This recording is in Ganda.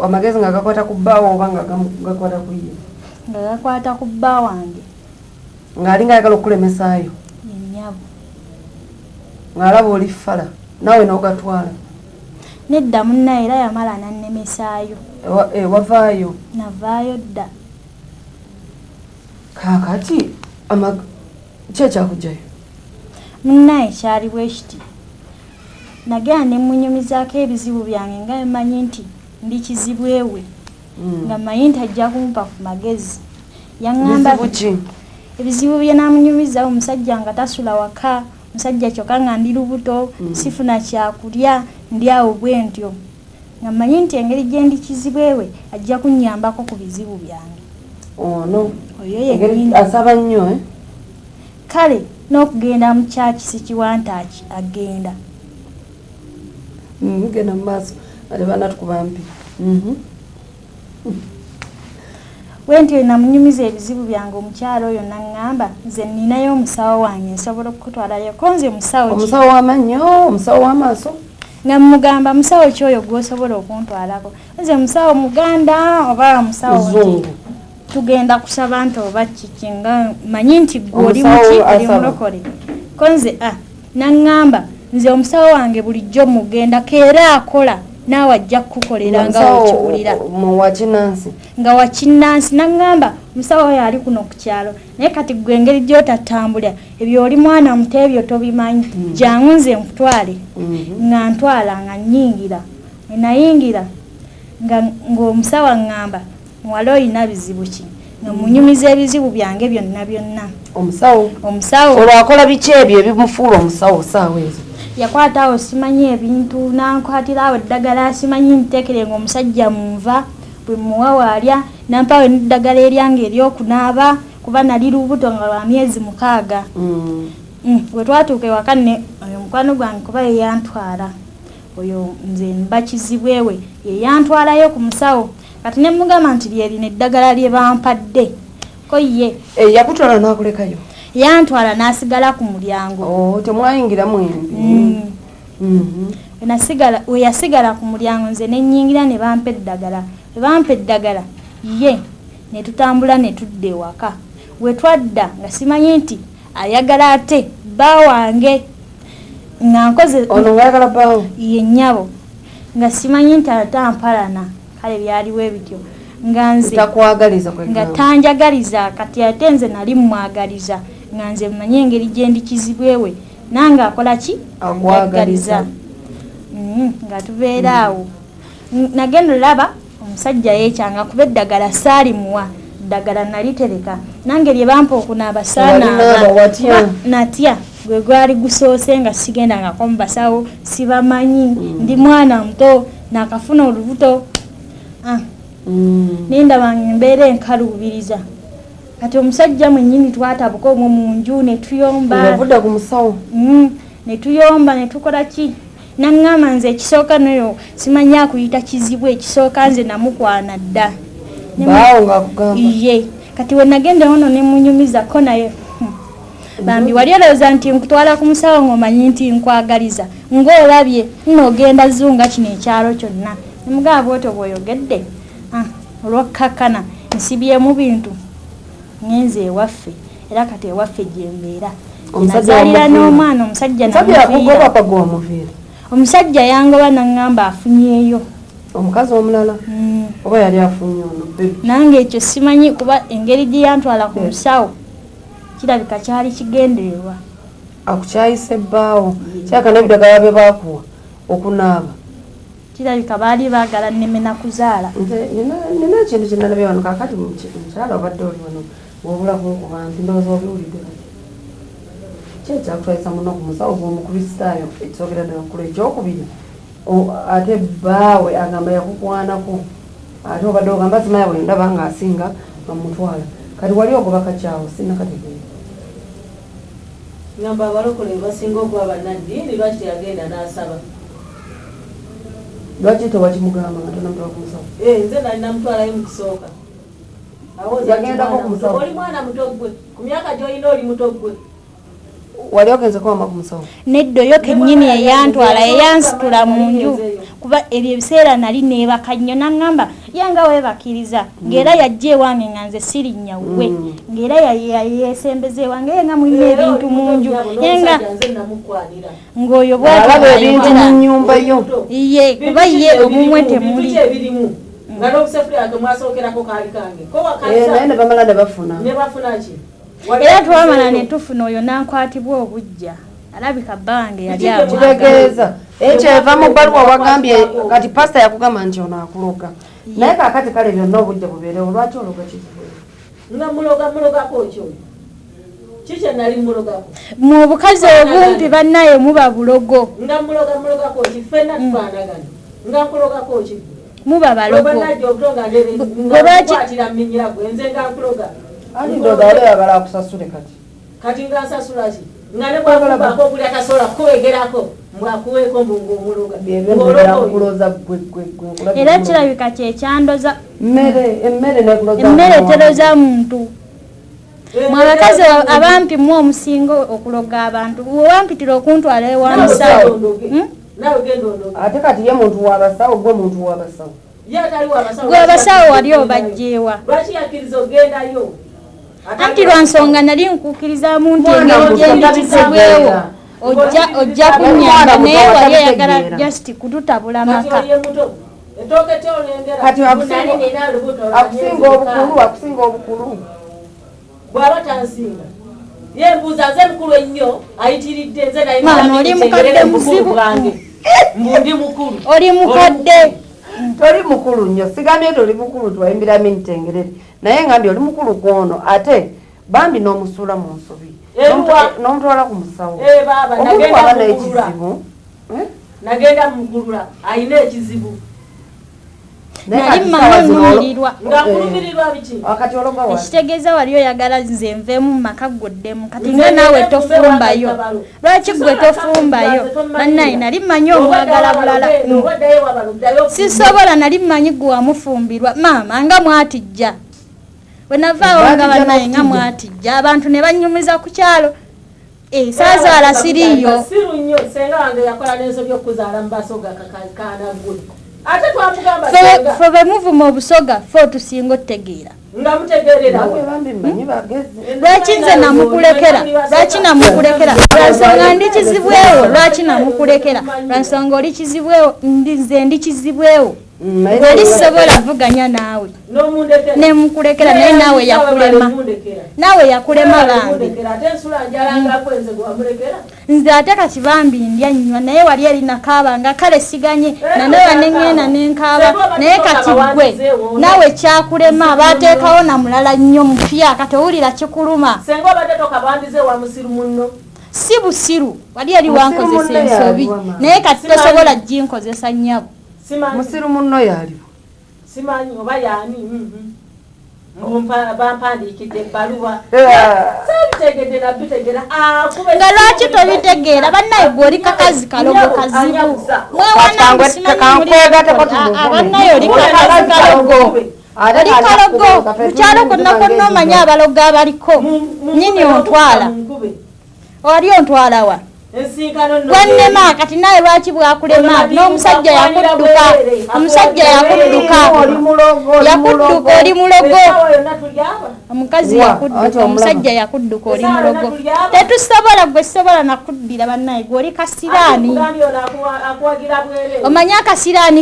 amagezi nga gakwata ku bbaawo oba nga gakwata ku ye? Nga gakwata ku bba wange. Ng'ali ng'ayagala okukulemesaayo? Yennyabo. Ng'alaba oli ffala naawe n'ogatwala? Nedda munnaye era yamala nannemesaayo. Wavaayo? Navaayo dda. Kaakati ki ekyakugjayo? Munnaye kyali bwe kiti. Nagenda ne munyumizaako ebizibu byange nga mmanyi nti ndi kizibwewe. Nga mmanyi nti ajja kumpa ku magezi. Yaŋŋamba ebizibu bye naamunyumiza omusajja nga tasula waka, musajja kyokka nga ndi lubuto, sifuna kyakulya, ndi awo bwe ntyo. Nga mmanyi nti engeri gye ndi kizibwewe ajja kunnyambako ku bizibu byange. Ono oyo yennyini asaba nnyo kale n'okugenda mu kyaki sikiwantaaki agenda. Genda mu maaso ate banatukuba mpi. Wentyo namunyumiza ebizibu byange omukyalo oyo naŋŋamba nze nninayo omusawo wange nsobola okukutwalayo ko nze musawo omusawo w'amannyo omusawo w'amaaso nga mugamba musawo ki oyo gw'osobola okuntwalako nze musawo muganda oba musawo muzungu tugenda kusaba nti oba kiki nga manyi nti gw'oli muki oli mulokole ko nze naŋŋamba nze omusawo wange bulijjo mugenda keera akola naawe ajja kukukolera nga wekiwulira nga wakinnansi naŋŋamba musawo oyo ali kuno ku kyalo naye kati gwe engeri gy'otatambulira ebyo oli mwana muto ebyo tobimanyi jangu nze nkutwale nga ntwala nga nnyingira nayingira ng'omusawo aŋŋamba muwala oyina bizibu ki nga munyumiza ebizibu byange byonna byonna. Omusawo olwakola biki ebyo ebimufuula omusawo saawa ezo? Yakwata awo simanyi ebintu nankwatira awo eddagala simanyi nteekere ng'omusajja munva bwe muwa waalya nampawo n'eddagala eryange ery'okunaaba kuba nali lubuto nga lwa myezi 6. Bwe twatuuka ewaka oyo mukwano gwange kuba ye yantwala oyo nze mba kizibwewe ye yantwalayo ku musawo kati ne mugamba nti lyerina eddagala lye bampadde ko ye yakutwala n'akulekayo? Yantwala n'asigala ku mulyango. Temwayingira mwembi? We yasigala ku mulyango nze ne nnyingira ne bampa eddagala. Bwe bampa eddagala ye ne tutambula ne tudda ewaka. We twadda nga simanyi nti ayagala ate bba wange nga nkoze ono ng'ayagala bbaawo? Ye nnyabo nga simanyi nti atampalana kale byaliwo ebityo nga nze nga tanjagaliza kati ate nze nali mmwagaliza nga nze mmanyi engeri gye ndi kizibwewe nange akola ki anjagaliza nga tubeera awo nagenda olaba omusajja yeekyanga kuba eddagala saalimuwa ddagala nalitereka nange lye bampa okunaaba saanaaba natya gwe gwali gusoose nga sigendangako mu basawo sibamanyi ndi mwana muto nakafuna olubuto nindaba embeera enkaluubiriza kati omusajja mwennyini twatabuka omwo mu nju ne tuyomba ku musawo ne tuyomba ne tukola ki naŋŋamba nze ekisooka noyo simanyi akuyita kizibu ekisooka nze namukwana dda iye kati we nagenda ono ne munyumizako naye bambi wali olowooza nti nkutwala ku musawo ng'omanyi nti nkwagaliza ng'olabye n'ogenda zunga kino ekyalo kyonna nemugamba bwotyo bw'oyogedde olwakkakkana nsibyemu bintu ngenze ewaffe era kati ewaffe gyembeera nazaalira n'omwana omusajja namuviira omusajja yangoba naŋŋamba afunyeeyo omukazi omulala oba yali afunye ono nange ekyo simanyi kuba engeri gye yantwala ku musawo kirabika kyali kigendererwa akukyayise bbaawo kyaka n'ebidagala bye baakuwa okunaaba kirabika baali baagala nneme kuzaala nina ekintu kye nalabye wano kaakati mukyala obadde oli wano wobulaku ku bantu ndowooza obiwulidde kati ki ekyakutwalisa muno ku musawo gw'omukristaayo ekisookera ddala kkulu ekyokubiri ate bbaawe agamba yakukwanako ate obadde ogamba simanya bwe ndaba ng'asinga bamutwala kati wali ogoba kakyawo sinakategeera ngamba abalokole basinga okuba bannaddiini lwaki yagenda n'asaba lwaki tewakimugamba nga tonamutwala ku musawo? Nze nali namutwalayo mu kisooka yagendako ku musawo? Oli mwana muto gwe ku myaka gy'olina oli muto gwe wali ogenze kwama ku musawo neddo yo kennyini eyantwala eyansitula mu nju kuba ebyo ebiseera nali neebaka nnyo naŋŋamba yanga weebakiriza ng'era yajja ewange nga nze sirinnya wuwe ng'era yeesembeza ewange yenga mulina ebintu mu nju yenga ng'oyo alaba ebintu mu nnyumba yo ye kuba ye omumwe temuli nga n'obusefulya mwasookerako kaali kange naye ne bamala ne bafuna ki era twamala ne tufuna oyo n'ankwatibwa obujja alabika bange yali kitegeeza ekyeva mu bbaluwa wagambye kati pasita yakugamba nti ono akuloga naye kaakati kale byonna obujja bubeerewo lwaki ologa kizibu nga mulogako kyo kikye nali mulogako mu bukazi obumpi bannaye muba bulogo nga mulogako ki ffenna tufaanagana nga nkulogako ki muba balogo bwenajja obutonga ndekwatira minyira gwe nze nga nkuloga ani ndoga ole yagala akusasule kati nga nsasula ki nga ne bwakubako okuli atasobola kuwegerako mbwakuweeko ng'omuloga era kirabika kyekyandoza emmere teroza muntu mwe abakazi abampi mu omusinga okuloga abantu wampitira okuntwala ewansawo ate kati ye muntu wabasawo gwe muntu wabasawo gwe abasawo wali obajjeewa lwaki yakkiriza ogendayo anti lwa nsonga nali nkukkirizamu nti engeri gyendikizibwewo ojja kunyamba naye wali oyagala just kututabula maka kati akusinga obukulu bw'aba tansinga ye mbuuza nze mukulu ennyo ayitiridde nze maama oli mukadde muzibu mbundi mukulu oli mukadde toli mukulu nnyo sigambye toli mukulu twayimbiramu emitengerere naye ngambye oli mukulu kwono ate bambi n'omusuula mu nsobi n'omutwala ku musawo omuntu aba n'ekizibu nagenda mukulula ayina ekizibu nali mmanumirirwa wakati ologa wa ekitegeeza wali oyagala nze nveemu mu maka gwoddemu kati nga naawe tofumbayo lwaki gwe tofumbayo bannaye nali mmanyi omwagala bulala sisobola nali mmanyi gwe wamufumbirwa maama nga mwatijja bwe navaawo nga bannaye nga mwatijja abantu ne banyumiza ku kyalo saazaala siriyo siru nnyo senga wange yakola n'ensobi okuzaala mu basoga kakaanaggwe ate twamugamba fe be muvuma obusoga fe otusinga otutegeera nga mutegeerera lwaki nze namukulekera lwaki namukulekera lwansonga ndi kizibwewo lwaki namukulekera lwansonga oli kizibwewo nze ndi kizibwewo nali sobola vuganya naawe nemukulekera naye naawe yakulema bange nze ate kati bambi ndya nnywa naye wali erinakaabanga kale siganye nanaba neŋŋenda nenkaaba naye kati gwe naawe kyakulema baateekawo na mulala nnyo mupya kati owulira kikuluma si busiru wali eri wankozesa ensobi naye kati tosobola ginkozesa nnyabo musiru munno yaliwo simanyi oba yaani bampandiikidde ebbaluwa sabitegedde nabitegeera nga lwaki tobitegeera bannaye gwe oli kakazi kalogo kazibu mwewanaabannaye oli kakazi kalogo oli kalogo mukyalo konna konna omanya abalogo abaliko nyini ontwala oli ontwala wa gwannema kati naye lwaki bwakulema n'omusajja yakudduka omusajja yakudduka oli mulogo omukazi yakudduka omusajja yakudduka oli mulogo tetusobola gwe sobola nakuddira bannaye gwe oli kasiraani omanye akasiraani